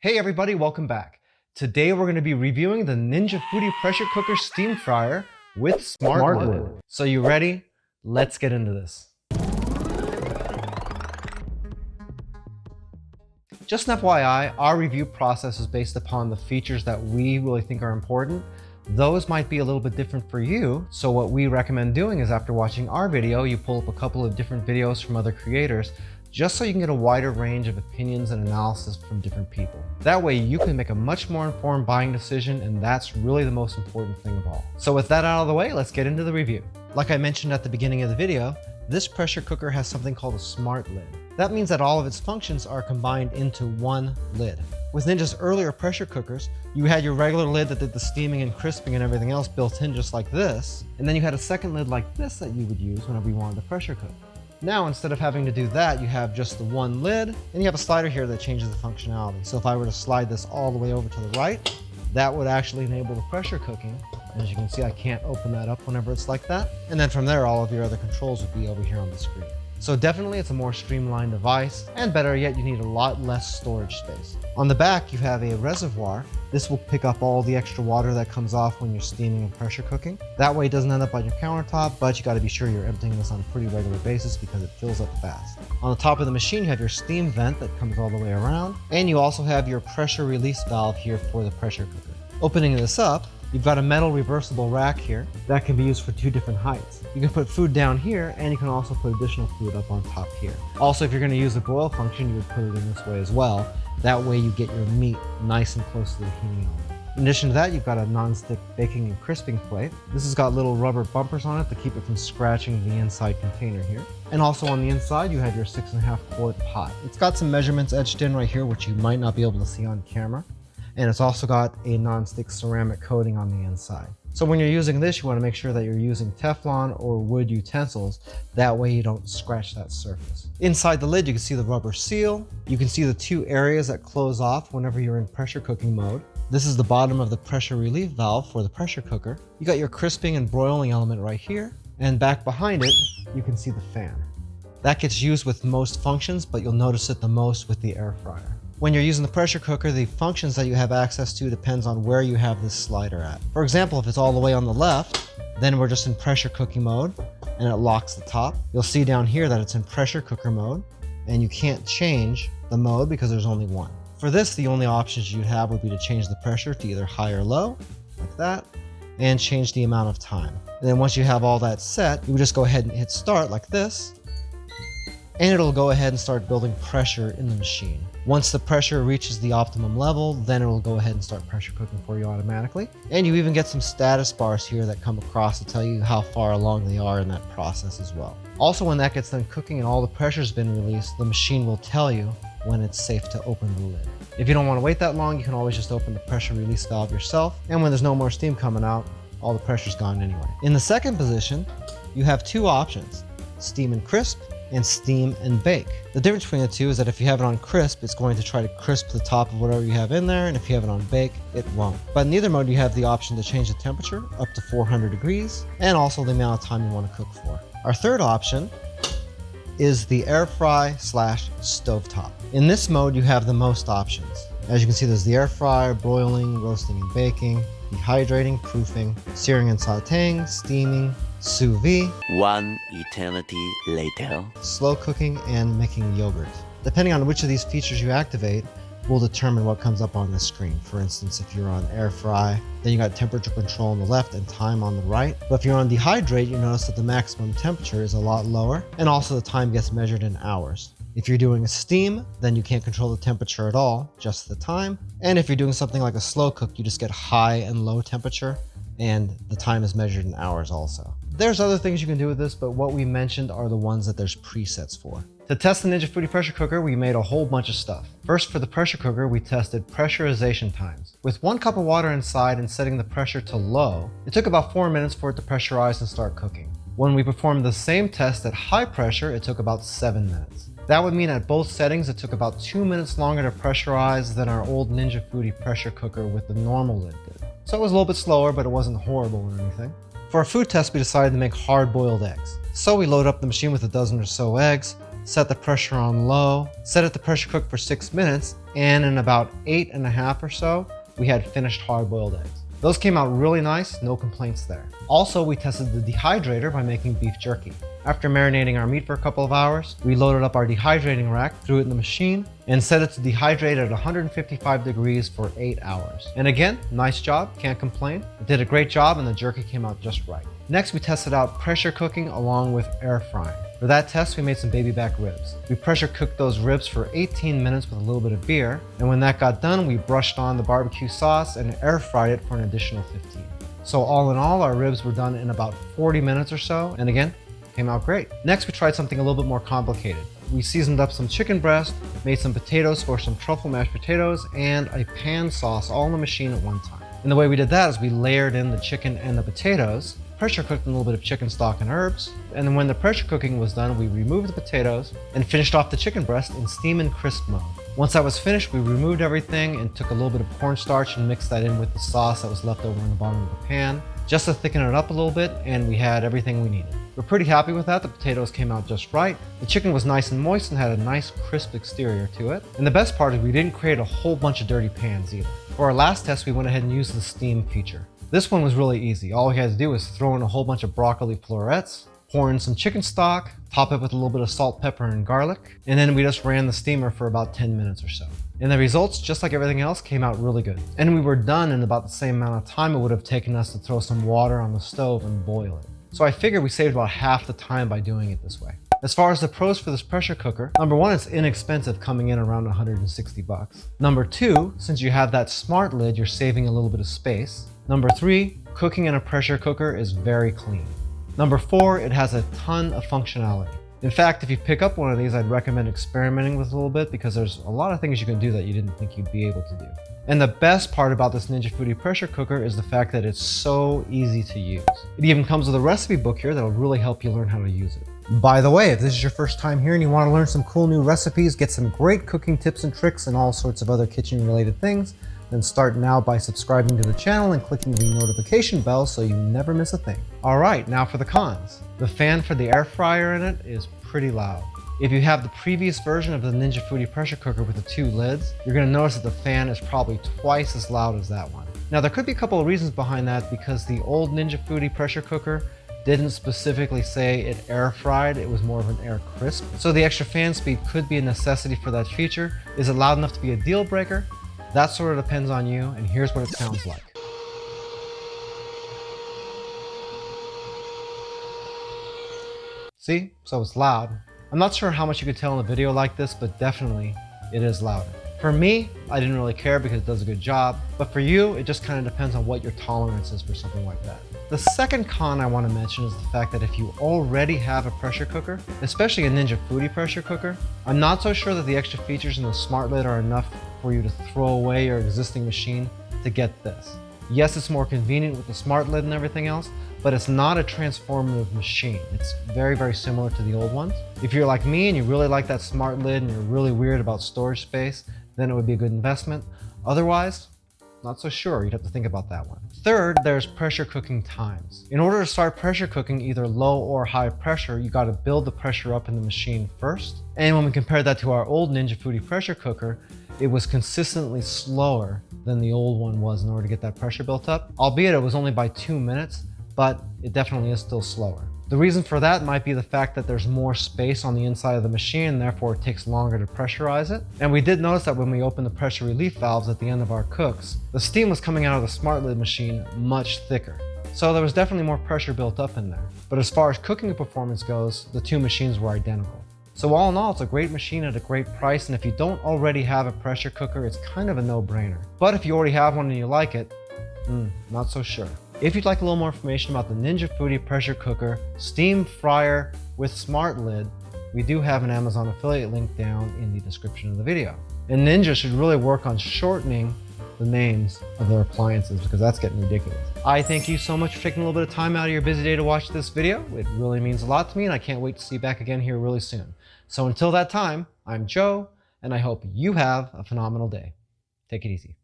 Hey everybody, welcome back. Today we're going to be reviewing the Ninja Foodi Pressure Cooker Steam Fryer with Smart Lid. So you ready? Let's get into this. Just an FYI, our review process is based upon the features that we really think are important. Those might be a little bit different for you, so what we recommend doing is after watching our video, you pull up a couple of different videos from other creators, just so you can get a wider range of opinions and analysis from different people. That way you can make a much more informed buying decision, and that's really the most important thing of all. So with that out of the way, let's get into the review. Like I mentioned at the beginning of the video, this pressure cooker has something called a smart lid. That means that all of its functions are combined into one lid. With Ninja's earlier pressure cookers, you had your regular lid that did the steaming and crisping and everything else built in just like this, and then you had a second lid like this that you would use whenever you wanted to pressure cook. Now, instead of having to do that, you have just the one lid, and you have a slider here that changes the functionality. So if I were to slide this all the way over to the right, that would actually enable the pressure cooking. As you can see, I can't open that up whenever it's like that. And then from there, all of your other controls would be over here on the screen. So definitely it's a more streamlined device, and better yet, you need a lot less storage space. On the back, you have a reservoir. This will pick up all the extra water that comes off when you're steaming and pressure cooking. That way it doesn't end up on your countertop, but you gotta be sure you're emptying this on a pretty regular basis because it fills up fast. On the top of the machine, you have your steam vent that comes all the way around, and you also have your pressure release valve here for the pressure cooker. Opening this up, you've got a metal reversible rack here that can be used for two different heights. You can put food down here, and you can also put additional food up on top here. Also, if you're gonna use the broil function, you would put it in this way as well. That way you get your meat nice and close to the heating element. In addition to that, you've got a non-stick baking and crisping plate. This has got little rubber bumpers on it to keep it from scratching the inside container here. And also on the inside, you have your 6.5 quart pot. It's got some measurements etched in right here, which you might not be able to see on camera. And it's also got a non-stick ceramic coating on the inside. So when you're using this, you want to make sure that you're using Teflon or wood utensils. That way you don't scratch that surface. Inside the lid, you can see the rubber seal. You can see the two areas that close off whenever you're in pressure cooking mode. This is the bottom of the pressure relief valve for the pressure cooker. You got your crisping and broiling element right here. And back behind it, you can see the fan. That gets used with most functions, but you'll notice it the most with the air fryer. When you're using the pressure cooker, the functions that you have access to depends on where you have this slider at. For example, if it's all the way on the left, then we're just in pressure cooking mode and it locks the top. You'll see down here that it's in pressure cooker mode and you can't change the mode because there's only one. For this, the only options you'd have would be to change the pressure to either high or low, like that, and change the amount of time. And then once you have all that set, you would just go ahead and hit start like this, and it'll go ahead and start building pressure in the machine. Once the pressure reaches the optimum level, then it will go ahead and start pressure cooking for you automatically. And you even get some status bars here that come across to tell you how far along they are in that process as well. Also, when that gets done cooking and all the pressure's been released, the machine will tell you when it's safe to open the lid. If you don't want to wait that long, you can always just open the pressure release valve yourself. And when there's no more steam coming out, all the pressure's gone anyway. In the second position, you have two options: steam and crisp, and steam and bake. The difference between the two is that if you have it on crisp, it's going to try to crisp the top of whatever you have in there, and if you have it on bake, it won't. But in either mode, you have the option to change the temperature up to 400 degrees, and also the amount of time you want to cook for. Our third option is the air fry / stovetop. In this mode, you have the most options. As you can see, there's the air fryer, broiling, roasting and baking, dehydrating, proofing, searing and sauteing, steaming, sous vide, one eternity later, slow cooking, and making yogurt. Depending on which of these features you activate will determine what comes up on the screen. For instance, if you're on air fry, then you got temperature control on the left and time on the right. But if you're on dehydrate, you notice that the maximum temperature is a lot lower, and also the time gets measured in hours. If you're doing a steam, then you can't control the temperature at all, just the time. And if you're doing something like a slow cook, you just get high and low temperature, and the time is measured in hours also. There's other things you can do with this, but what we mentioned are the ones that there's presets for. To test the Ninja Foodi Pressure Cooker, we made a whole bunch of stuff. First, for the pressure cooker, we tested pressurization times. With 1 cup of water inside and setting the pressure to low, it took about 4 minutes for it to pressurize and start cooking. When we performed the same test at high pressure, it took about 7 minutes. That would mean at both settings, it took about 2 minutes longer to pressurize than our old Ninja Foodi Pressure Cooker with the normal lid did. So it was a little bit slower, but it wasn't horrible or anything. For our food test, we decided to make hard-boiled eggs. So we load up the machine with a dozen or so eggs, set the pressure on low, set it to pressure cook for 6 minutes, and in about 8.5 or so, we had finished hard-boiled eggs. Those came out really nice, no complaints there. Also, we tested the dehydrator by making beef jerky. After marinating our meat for a couple of hours, we loaded up our dehydrating rack, threw it in the machine, and set it to dehydrate at 155 degrees for 8 hours. And again, nice job, can't complain. It did a great job and the jerky came out just right. Next, we tested out pressure cooking along with air frying. For that test, we made some baby back ribs. We pressure cooked those ribs for 18 minutes with a little bit of beer, and when that got done, we brushed on the barbecue sauce and air fried it for an additional 15. So all in all, our ribs were done in about 40 minutes or so, and again, came out great. Next, we tried something a little bit more complicated. We seasoned up some chicken breast, made some potatoes for some truffle mashed potatoes, and a pan sauce all in the machine at one time. And the way we did that is we layered in the chicken and the potatoes, pressure cooked a little bit of chicken stock and herbs, and then when the pressure cooking was done, we removed the potatoes and finished off the chicken breast in steam and crisp mode. Once that was finished, we removed everything and took a little bit of cornstarch and mixed that in with the sauce that was left over in the bottom of the pan, just to thicken it up a little bit, and we had everything we needed. We're pretty happy with that. The potatoes came out just right. The chicken was nice and moist and had a nice crisp exterior to it. And the best part is we didn't create a whole bunch of dirty pans either. For our last test, we went ahead and used the steam feature. This one was really easy. All we had to do was throw in a whole bunch of broccoli florets, pour in some chicken stock, top it with a little bit of salt, pepper, and garlic, and then we just ran the steamer for about 10 minutes or so. And the results, just like everything else, came out really good. And we were done in about the same amount of time it would have taken us to throw some water on the stove and boil it. So I figured we saved about half the time by doing it this way. As far as the pros for this pressure cooker, number one, it's inexpensive, coming in around 160 bucks. Number two, since you have that smart lid, you're saving a little bit of space. Number three, cooking in a pressure cooker is very clean. Number four, it has a ton of functionality. In fact, if you pick up one of these, I'd recommend experimenting with it a little bit because there's a lot of things you can do that you didn't think you'd be able to do. And the best part about this Ninja Foodi pressure cooker is the fact that it's so easy to use. It even comes with a recipe book here that'll really help you learn how to use it. By the way, if this is your first time here and you want to learn some cool new recipes, get some great cooking tips and tricks and all sorts of other kitchen related things, then start now by subscribing to the channel and clicking the notification bell so you never miss a thing. All right, now for the cons. The fan for the air fryer in it is pretty loud. If you have the previous version of the Ninja Foodi pressure cooker with the two lids, you're going to notice that the fan is probably twice as loud as that one. Now there could be a couple of reasons behind that because the old Ninja Foodi pressure cooker didn't specifically say it air fried, it was more of an air crisp. So the extra fan speed could be a necessity for that feature. Is it loud enough to be a deal breaker? That sort of depends on you, and here's what it sounds like. See? So it's loud. I'm not sure how much you could tell in a video like this, but definitely it is louder. For me, I didn't really care because it does a good job, but for you, it just kind of depends on what your tolerance is for something like that. The second con I want to mention is the fact that if you already have a pressure cooker, especially a Ninja Foodi pressure cooker, I'm not so sure that the extra features in the smart lid are enough for you to throw away your existing machine to get this. Yes, it's more convenient with the smart lid and everything else, but it's not a transformative machine. It's very, very similar to the old ones. If you're like me and you really like that smart lid and you're really weird about storage space, then it would be a good investment. Otherwise, not so sure. You'd have to think about that one. Third, there's pressure cooking times. In order to start pressure cooking either low or high pressure, you got to build the pressure up in the machine first. And when we compare that to our old Ninja Foodi pressure cooker, it was consistently slower than the old one was in order to get that pressure built up. Albeit it was only by 2 minutes, but it definitely is still slower. The reason for that might be the fact that there's more space on the inside of the machine, and therefore it takes longer to pressurize it. And we did notice that when we opened the pressure relief valves at the end of our cooks, the steam was coming out of the smart lid machine much thicker. So there was definitely more pressure built up in there. But as far as cooking performance goes, the two machines were identical. So all in all, it's a great machine at a great price, and if you don't already have a pressure cooker, it's kind of a no-brainer. But if you already have one and you like it, not so sure. If you'd like a little more information about the Ninja Foodi pressure cooker, steam fryer with smart lid, we do have an Amazon affiliate link down in the description of the video. And Ninja should really work on shortening the names of their appliances because that's getting ridiculous. I thank you so much for taking a little bit of time out of your busy day to watch this video. It really means a lot to me, and I can't wait to see you back again here really soon. So until that time, I'm Joe, and I hope you have a phenomenal day. Take it easy.